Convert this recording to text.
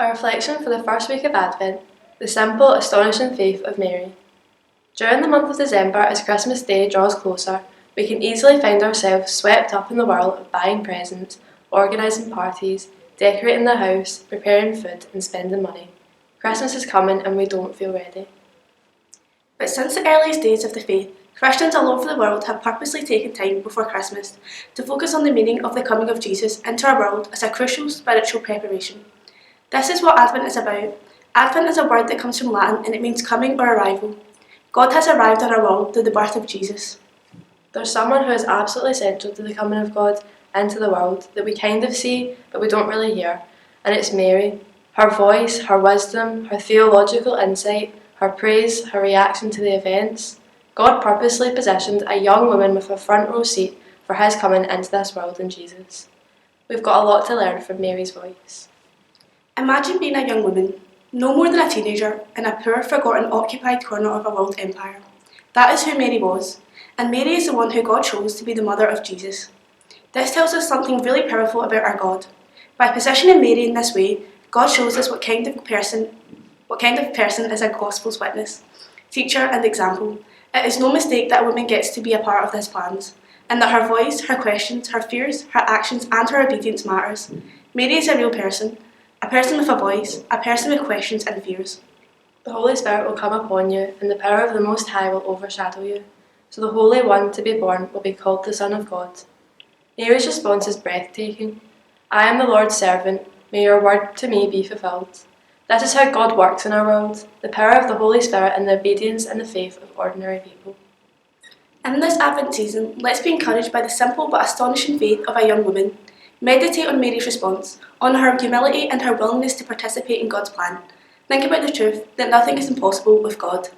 A reflection for the first week of Advent, the simple, astonishing faith of Mary. During the month of December, as Christmas Day draws closer, we can easily find ourselves swept up in the whirl of buying presents, organising parties, decorating the house, preparing food and spending money. Christmas is coming and we don't feel ready. But since the earliest days of the faith, Christians all over the world have purposely taken time before Christmas to focus on the meaning of the coming of Jesus into our world as a crucial spiritual preparation. This is what Advent is about. Advent is a word that comes from Latin and it means coming or arrival. God has arrived on our world through the birth of Jesus. There's someone who is absolutely central to the coming of God into the world that we kind of see but we don't really hear, and it's Mary. Her voice, her wisdom, her theological insight, her praise, her reaction to the events. God purposely positioned a young woman with a front row seat for his coming into this world in Jesus. We've got a lot to learn from Mary's voice. Imagine being a young woman, no more than a teenager, in a poor, forgotten, occupied corner of a world empire. That is who Mary was, and Mary is the one who God chose to be the mother of Jesus. This tells us something really powerful about our God. By positioning Mary in this way, God shows us what kind of person is a gospel's witness, teacher and example. It is no mistake that a woman gets to be a part of this plan, and that her voice, her questions, her fears, her actions and her obedience matters. Mary is a real person with a voice, a person with questions and fears. The Holy Spirit will come upon you, and the power of the Most High will overshadow you. So the Holy One to be born will be called the Son of God. Mary's response is breathtaking. I am the Lord's servant, may your word to me be fulfilled. That is how God works in our world, the power of the Holy Spirit and the obedience and the faith of ordinary people. In this Advent season, let's be encouraged by the simple but astonishing faith of a young woman. Meditate on Mary's response, on her humility and her willingness to participate in God's plan. Think about the truth that nothing is impossible with God.